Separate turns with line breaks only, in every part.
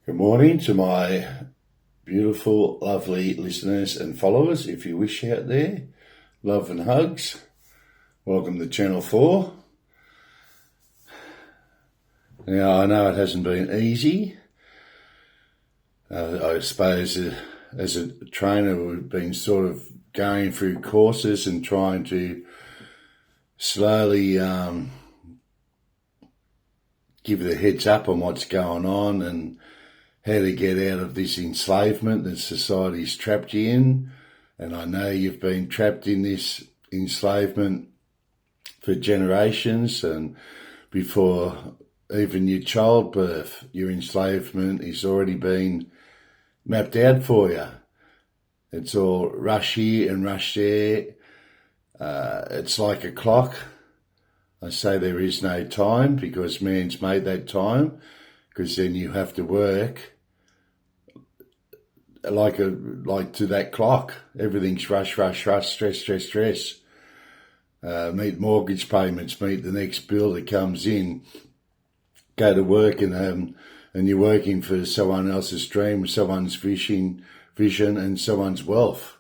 Good morning to my beautiful, lovely listeners and followers. If you wish out there, love and hugs. Welcome to Channel 4. Now, I know it hasn't been easy. I suppose as a trainer, we've been sort of going through courses and trying to slowly give the heads up on what's going on and how to get out of this enslavement that society's trapped you in. And I know you've been trapped in this enslavement for generations, and before even your childbirth, your enslavement is already been mapped out for you. It's all rush here and rush there. It's like a clock. I say there is no time because man's made that time, because then you have to work like to that clock. Everything's rush, rush, rush, stress, stress, stress. Meet mortgage payments, meet the next bill that comes in, go to work and you're working for someone else's dream, someone's vision and someone's wealth.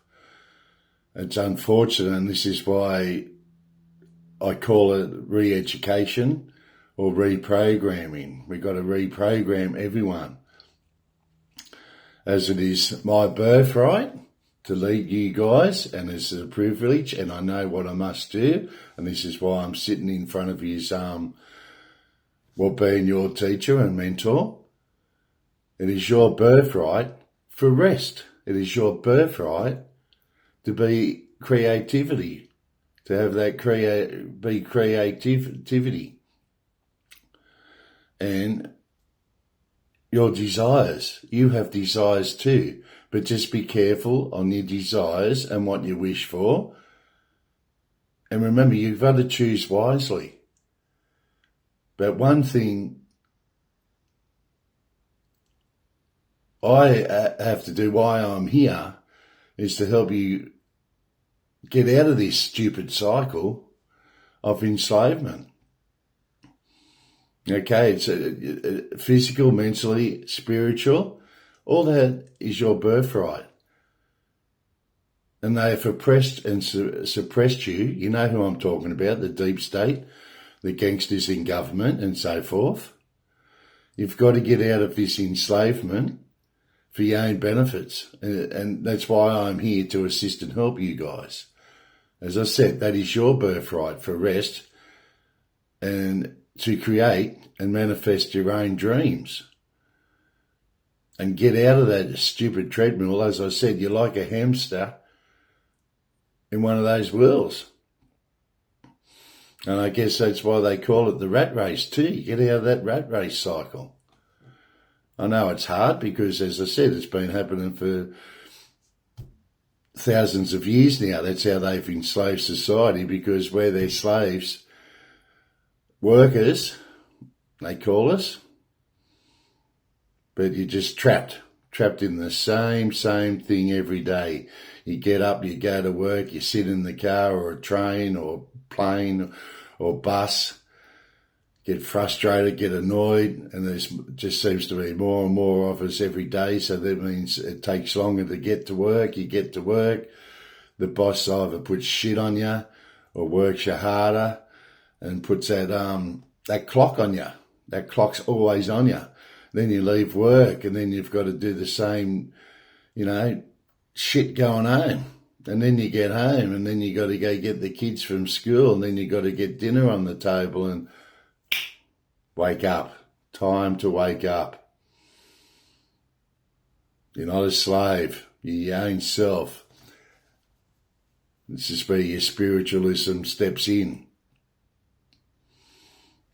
It's unfortunate, and this is why I call it re-education or reprogramming. We've got to reprogram everyone, as it is my birthright to lead you guys, and it's a privilege, and I know what I must do, and this is why I'm sitting in front of you, being your teacher and mentor. It is your birthright for rest. It is your birthright to be creativity, to have that creativity. And your desires. You have desires too, but just be careful on your desires and what you wish for. And remember, you've got to choose wisely. But one thing I have to do, why I'm here, is to help you get out of this stupid cycle of enslavement. Okay, it's physical, mentally, spiritual. All that is your birthright. And they have oppressed and suppressed you. You know who I'm talking about, the deep state, the gangsters in government and so forth. You've got to get out of this enslavement for your own benefits. And that's why I'm here to assist and help you guys. As I said, that is your birthright for rest and to create and manifest your own dreams and get out of that stupid treadmill. As I said, you're like a hamster in one of those wheels. And I guess that's why they call it the rat race too. You get out of that rat race cycle. I know it's hard because, as I said, it's been happening for thousands of years now. That's how they've enslaved society, because we're their slaves. Workers, they call us, but you're just trapped in the same thing every day. You get up, you go to work, you sit in the car or a train or plane or bus, get frustrated, get annoyed, and there just seems to be more and more of us every day, so that means it takes longer to get to work. You get to work, the boss either puts shit on you or works you harder and puts that clock on you. That clock's always on you. Then you leave work and then you've got to do the same, shit going home. And then you get home and then you got to go get the kids from school, and then you got to get dinner on the table and wake up. Time to wake up. You're not a slave. You're your own self. This is where your spiritualism steps in.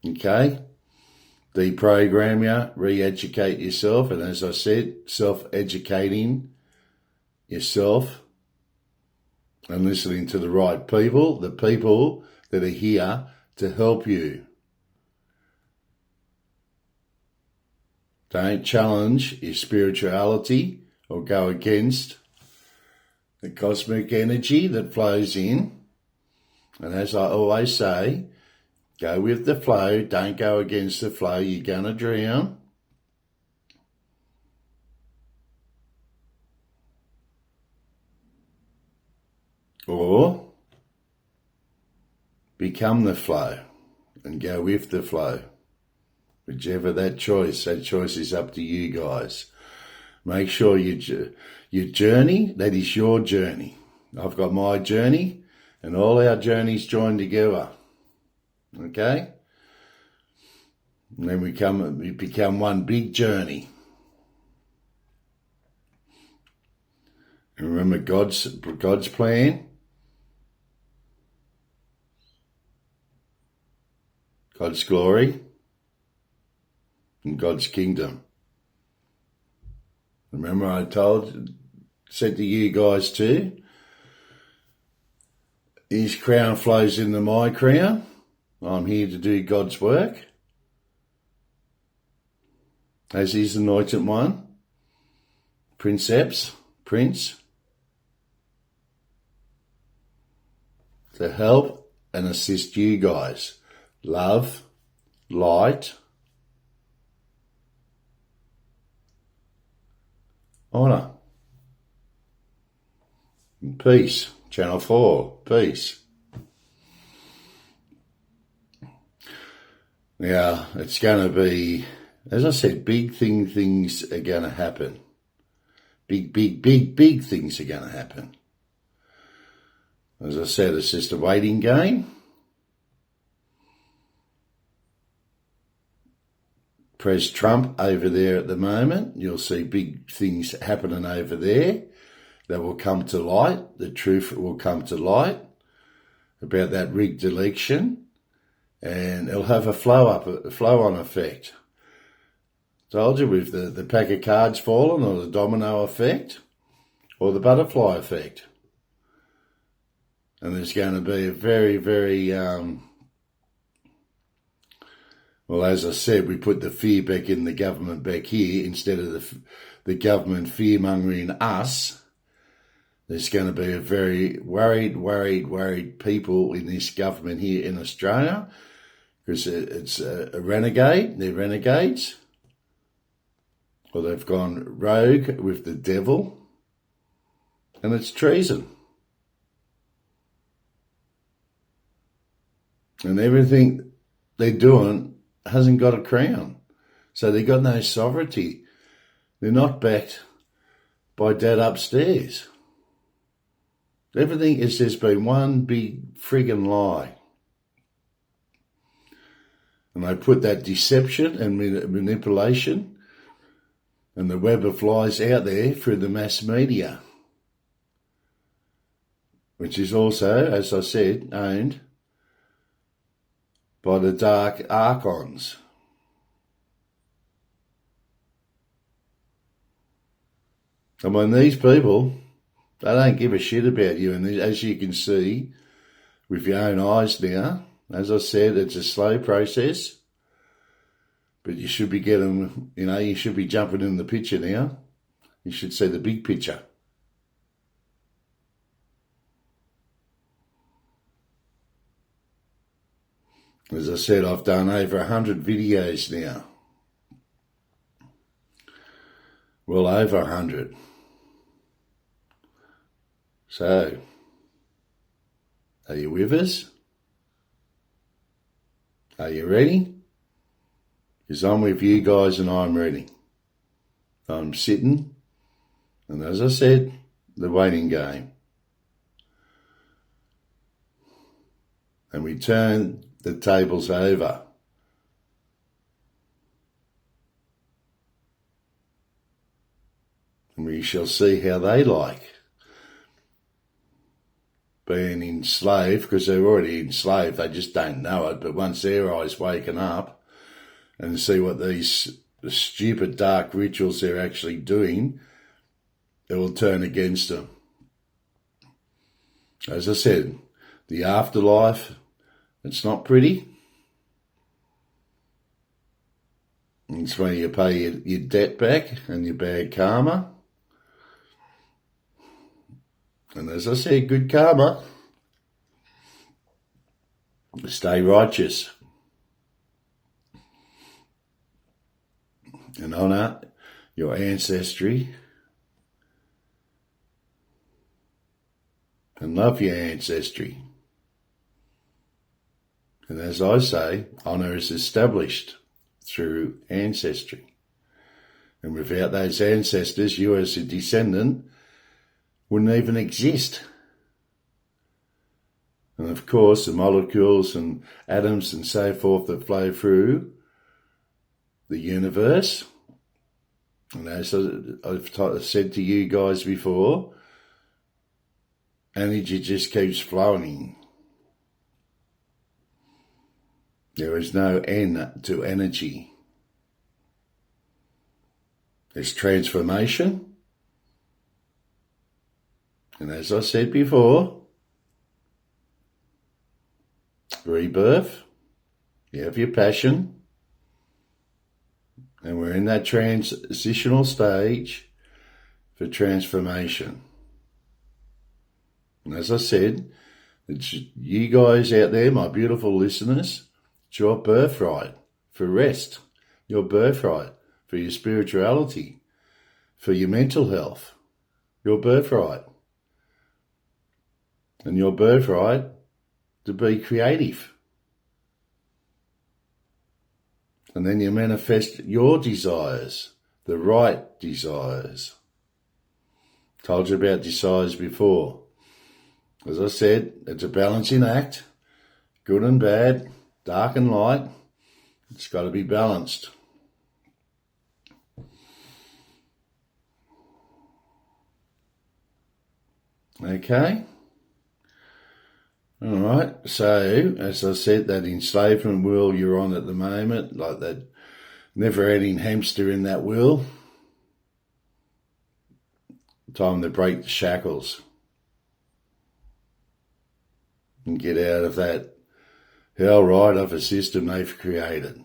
Okay? Deprogram you, re-educate yourself, and as I said, self-educating yourself and listening to the right people, the people that are here to help you. Don't challenge your spirituality or go against the cosmic energy that flows in. And as I always say, go with the flow, don't go against the flow, you're going to drown. or become the flow and go with the flow. Whichever that choice is up to you guys. Make sure your journey, that is your journey. I've got my journey and all our journeys joined together. Okay? And then we become one big journey. And remember God's plan, God's glory, and God's kingdom. Remember I said to you guys too, His crown flows into my crown. I'm here to do God's work as His anointed one, Prince, to help and assist you guys. Love, light, honour, and peace. Channel 4, peace. Now, it's going to be, as I said, big things are going to happen. Big things are going to happen. As I said, it's just a waiting game. Press Trump over there at the moment. You'll see big things happening over there that will come to light. The truth will come to light about that rigged election, and it'll have a flow-on effect. Told you, with the pack of cards falling, or the domino effect, or the butterfly effect. And there's going to be a very, well, as I said, we put the fear back in the government back here instead of the government fear-mongering us. There's going to be a very worried people in this government here in Australia, because it's a renegade. They're renegades. Or they've gone rogue with the devil, and it's treason. And everything they're doing hasn't got a crown. So they've got no sovereignty. They're not backed by Dad upstairs. Everything has just been one big friggin' lie. And they put that deception and manipulation and the web of lies out there through the mass media, which is also, as I said, owned by the dark archons. And when these people, they don't give a shit about you. And as you can see with your own eyes now, as I said, it's a slow process. But you should be you should be jumping in the picture now. You should see the big picture. As I said, I've done over 100 videos now. Well, over 100. So, are you with us? Are you ready? Because I'm with you guys and I'm ready. I'm sitting, and as I said, the waiting game. And we turn the tables over. And we shall see how they like being enslaved, because they're already enslaved, they just don't know it. But once their eyes waken up and see what these stupid dark rituals they're actually doing, it will turn against them. As I said, the afterlife, it's not pretty. It's when you pay your debt back and your bad karma. And as I said, good karma. Stay righteous. And honour your ancestry. and love your ancestry. And as I say, honour is established through ancestry. And without those ancestors, you as a descendant wouldn't even exist. And of course, the molecules and atoms and so forth that flow through the universe, and as I've said to you guys before, energy just keeps flowing. There is no end to energy. There's transformation. And as I said before, rebirth, you have your passion, and we're in that transitional stage for transformation. And as I said, it's you guys out there, my beautiful listeners, it's your birthright for rest, your birthright for your spirituality, for your mental health, your birthright. And your birthright to be creative. And then you manifest your desires, the right desires. Told you about desires before. As I said, it's a balancing act, good and bad, dark and light. It's got to be balanced. Okay? All right, so as I said, that enslavement wheel you're on at the moment, like that never-ending hamster in that wheel, time to break the shackles and get out of that hell ride of a system they've created.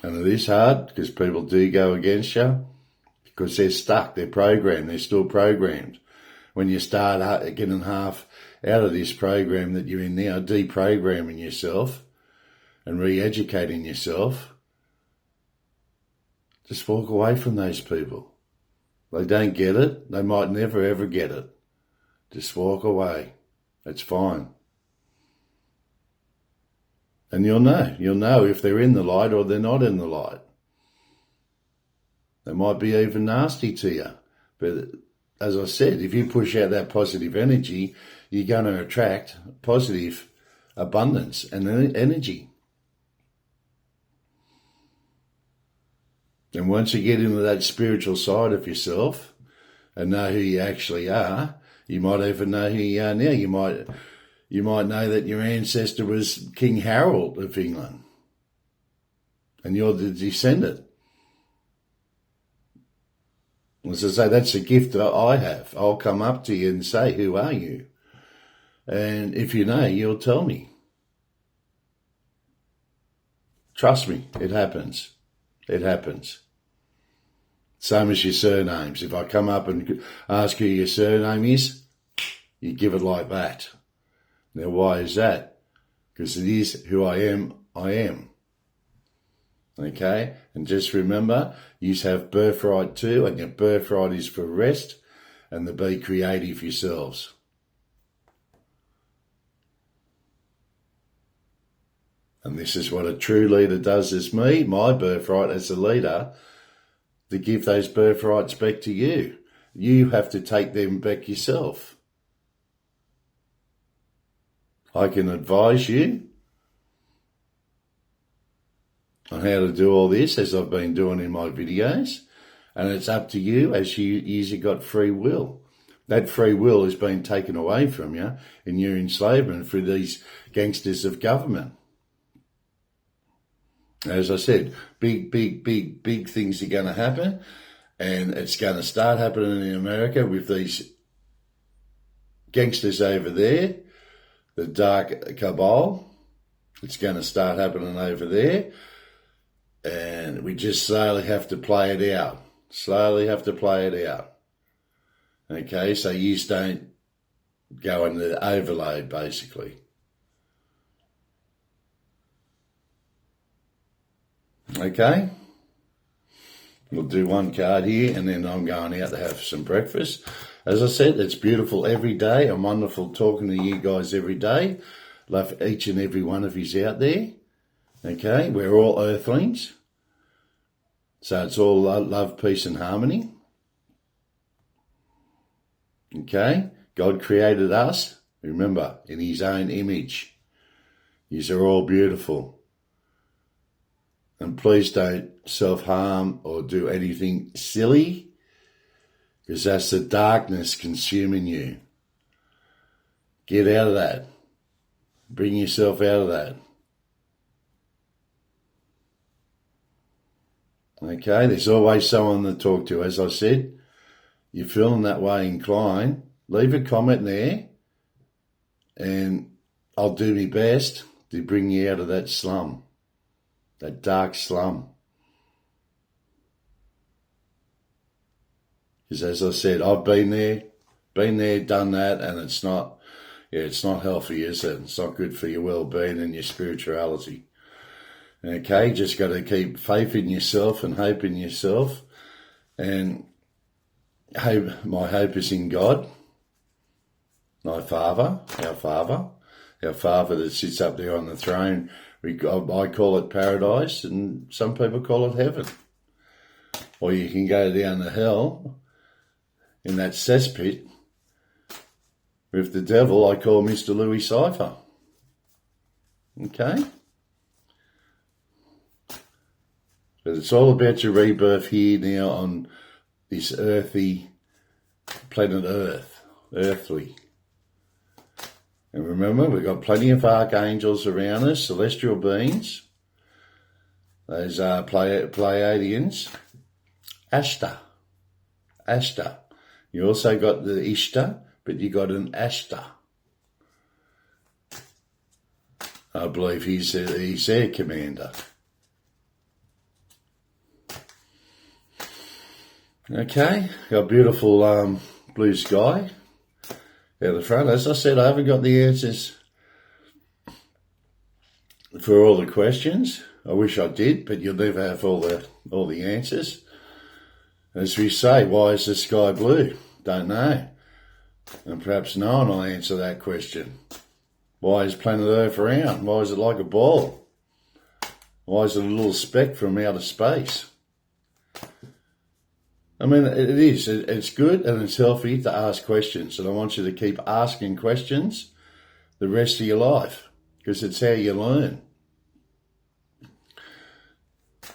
And it is hard because people do go against you because they're stuck, they're programmed, they're still programmed. When you start getting half out of this program that you're in now, deprogramming yourself and re-educating yourself, just walk away from those people. They don't get it. They might never ever get it. Just walk away. It's fine. And you'll know if they're in the light or they're not in the light. They might be even nasty to you. But as I said, if you push out that positive energy, you're going to attract positive abundance and energy. And once you get into that spiritual side of yourself and know who you actually are, you might even know who you are now. You might know that your ancestor was King Harold of England and you're the descendant. As I say, that's a gift that I have. I'll come up to you and say, who are you? And if you know, you'll tell me. Trust me, it happens. It happens. Same as your surnames. If I come up and ask who your surname is, you give it like that. Now, why is that? Because it is who I am, I am. Okay? And just remember, you have birthright too, and your birthright is for rest and to be creative yourselves. And this is what a true leader does as me, my birthright as a leader, to give those birthrights back to you. You have to take them back yourself. I can advise you on how to do all this, as I've been doing in my videos, and it's up to you as you got free will. That free will has been taken away from you in your enslavement through these gangsters of government. As I said, big things are going to happen, and it's going to start happening in America with these gangsters over there, the dark cabal. It's going to start happening over there, and we just slowly have to play it out. Okay, so you don't go into overload, basically. Okay? We'll do one card here, and then I'm going out to have some breakfast. As I said, it's beautiful every day. I'm wonderful talking to you guys every day. Love each and every one of you out there. Okay, we're all earthlings. So it's all love, peace and harmony. Okay, God created us, remember, in his own image. Yous are all beautiful. And please don't self-harm or do anything silly, because that's the darkness consuming you. Get out of that. Bring yourself out of that. Okay, there's always someone to talk to. As I said, you're feeling that way inclined, leave a comment there and I'll do my best to bring you out of that slum, that dark slum. Because as I said, I've been there, done that, and it's not healthy, is it? It's not good for your well-being and your spirituality. Okay, just got to keep faith in yourself and hope in yourself. And my hope is in God, my Father, our Father that sits up there on the throne. I call it paradise, and some people call it heaven. Or you can go down to hell in that cesspit with the devil. I call Mr. Louis Cypher. Okay? But it's all about your rebirth here now on this earthy planet Earth, earthly. And remember, we've got plenty of archangels around us, celestial beings. Those are Pleiadians. Ashta. You also got the Ishta, but you got an Ashta. I believe he's their commander. Okay, got a beautiful blue sky out the front. As I said, I haven't got the answers for all the questions. I wish I did, but you'll never have all the answers. As we say, why is the sky blue? Don't know. And perhaps no one will answer that question. Why is planet Earth round? Why is it like a ball? Why is it a little speck from outer space? I mean, it is. It's good and it's healthy to ask questions. And I want you to keep asking questions the rest of your life, because it's how you learn.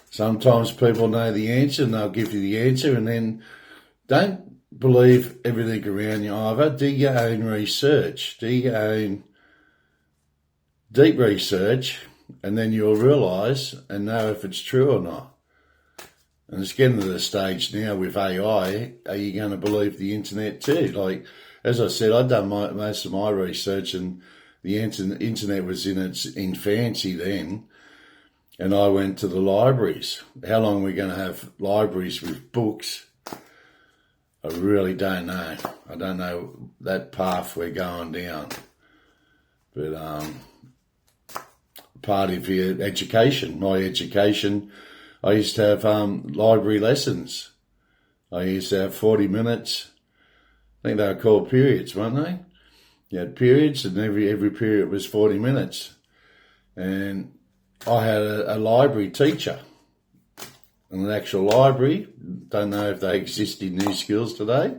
Sometimes people know the answer and they'll give you the answer, and then don't believe everything around you either. Do your own research. Do your own deep research, and then you'll realise and know if it's true or not. And it's getting to the stage now with AI, are you going to believe the internet too? Like, as I said, I've done most of my research, and the internet was in its infancy then, and I went to the libraries. How long are we going to have libraries with books? I really don't know. I don't know that path we're going down. But part of your education, my education, I used to have library lessons. I used to have 40 minutes. I think they were called periods, weren't they? You had periods, and every period was 40 minutes. And I had a library teacher. An actual library. Don't know if they exist in New Skills today.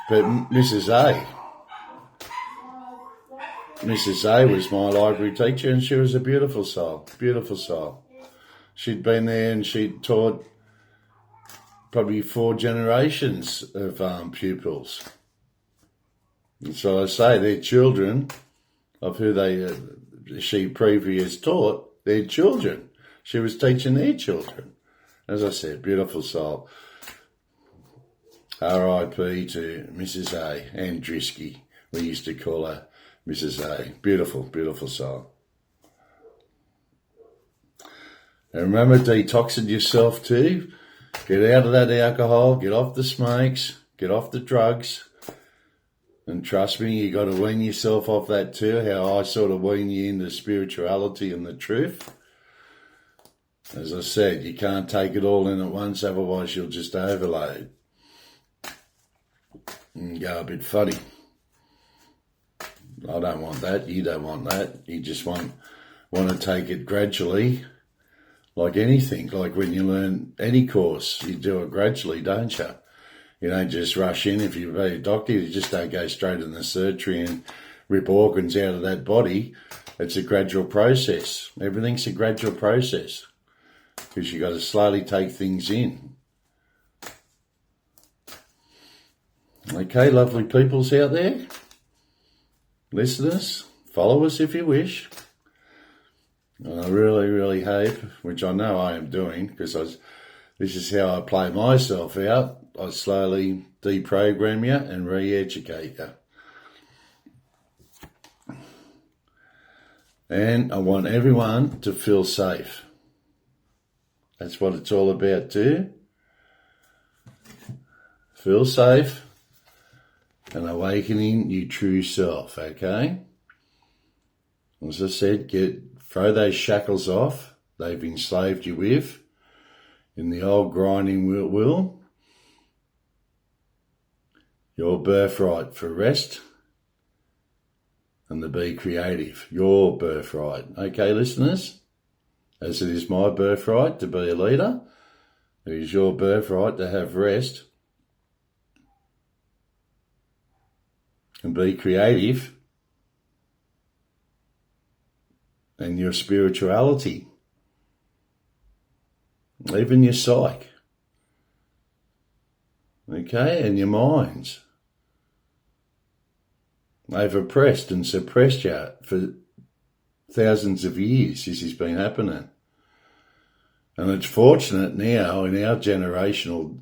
But Mrs. A was my library teacher, and she was a beautiful soul. She'd been there and she'd taught probably 4 generations of pupils. And so I say they're children of who she previously taught, their children. She was teaching their children. As I said, beautiful soul. R.I.P. to Mrs. A. and Drisky. We used to call her Mrs. A. Beautiful soul. And remember, detoxing yourself too. Get out of that alcohol, get off the smokes, get off the drugs. And trust me, you got to wean yourself off that too, how I sort of wean you into spirituality and the truth. As I said, you can't take it all in at once, otherwise you'll just overload and go a bit funny. I don't want that, you don't want that. You just want to take it gradually, like anything. Like when you learn any course, you do it gradually, don't you? You don't just rush in. If you're a doctor, you just don't go straight in the surgery and rip organs out of that body. It's a gradual process. Everything's a gradual process because you got to slowly take things in. Okay, lovely peoples out there, listeners, followers if you wish. And I really, really hope, which I know I am doing, because this is how I play myself out. I slowly deprogram you and re-educate you. And I want everyone to feel safe. That's what it's all about too. Feel safe and awakening your true self, okay? As I said, throw those shackles off they've enslaved you with in the old grinding wheel. Your birthright for rest and to be creative. Your birthright. Okay, listeners? As it is my birthright to be a leader, it is your birthright to have rest and be creative and your spirituality, even your psyche, okay, and your minds. They've oppressed and suppressed you for thousands of years. This has been happening. And it's fortunate now in our generational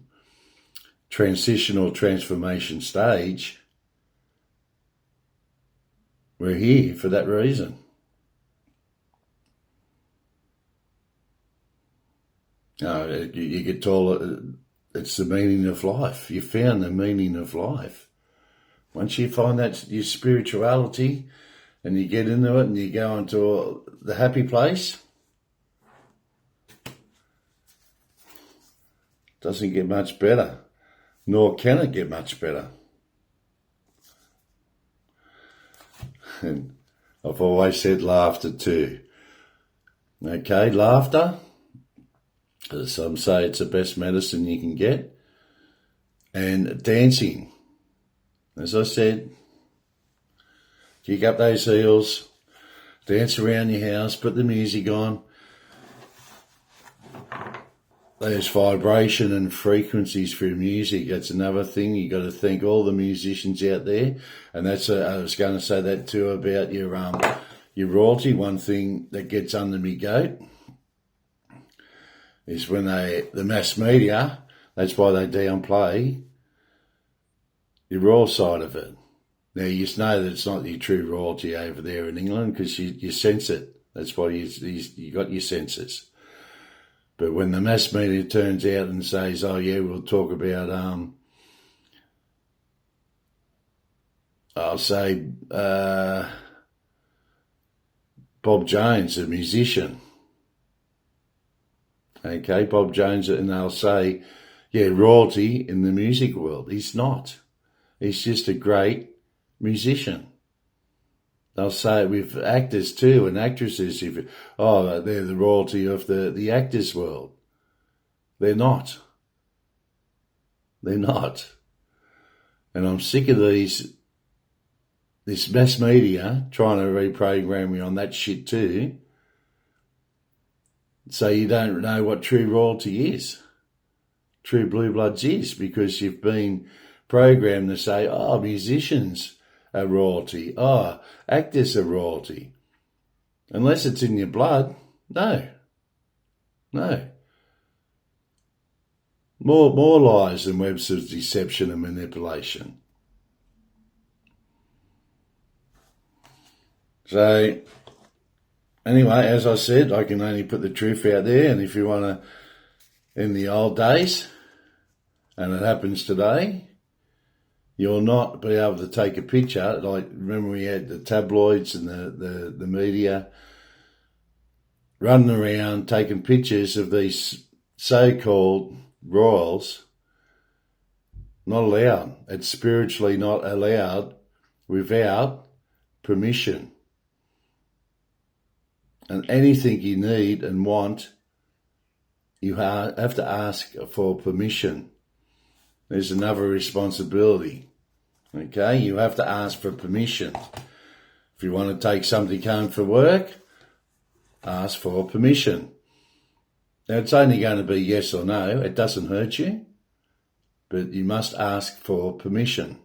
transitional transformation stage, we're here for that reason. You get told it's the meaning of life. You found the meaning of life. Once you find that your spirituality and you get into it and you go into the happy place, doesn't get much better, nor can it get much better. And I've always said laughter too. Okay, laughter, as some say, it's the best medicine you can get. And dancing, as I said, kick up those heels, dance around your house, put the music on. There's vibration and frequencies through music. That's another thing. You got to thank all the musicians out there. And that's I was going to say that too about your royalty. One thing that gets under me goat is when the mass media, that's why they downplay the raw side of it. Now, you just know that it's not your true royalty over there in England because you sense it. That's why you got your senses. But when the mass media turns out and says, oh yeah, we'll talk about, I'll say, Bob Jones, a musician. Okay, Bob Jones, and they'll say, yeah, royalty in the music world. He's not. He's just a great musician. They'll say it with actors too and actresses. They're the royalty of the actors world. They're not. They're not. And I'm sick of this mass media trying to reprogram me on that shit too. So you don't know what true royalty is. True blue bloods is because you've been programmed to say, oh, musicians are royalty. Oh, actors are royalty. Unless it's in your blood, no. More lies and webs of deception and manipulation. So, anyway, as I said, I can only put the truth out there, and if you want to, in the old days, and it happens today, you'll not be able to take a picture. Like, remember we had the tabloids and the media running around taking pictures of these so-called royals. Not allowed. It's spiritually not allowed without permission. And anything you need and want, you have to ask for permission. There's another responsibility. Okay, you have to ask for permission. If you want to take something home for work, ask for permission. Now, it's only going to be yes or no. It doesn't hurt you, but you must ask for permission.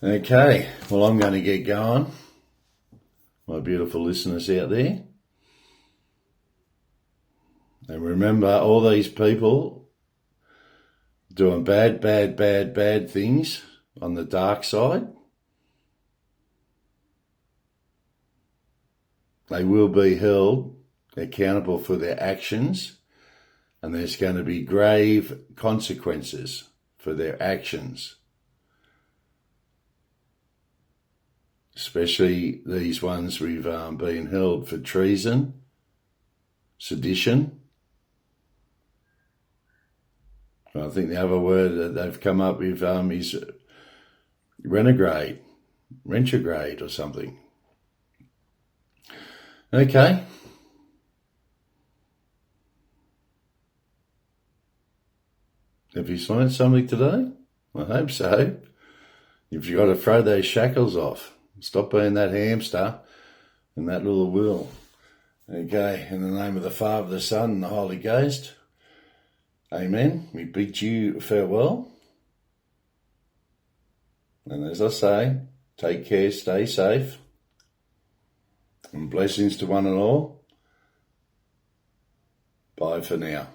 Okay, well, I'm going to get going. My beautiful listeners out there. And remember, all these people doing bad things on the dark side, they will be held accountable for their actions, and there's going to be grave consequences for their actions. Especially these ones we've been held for treason, sedition. I think the other word that they've come up with is retrograde or something. Okay. Have you learned something today? I hope so. You've got to throw those shackles off. Stop being that hamster in that little wheel. Okay, in the name of the Father, the Son, and the Holy Ghost. Amen. We bid you farewell. And as I say, take care, stay safe. And blessings to one and all. Bye for now.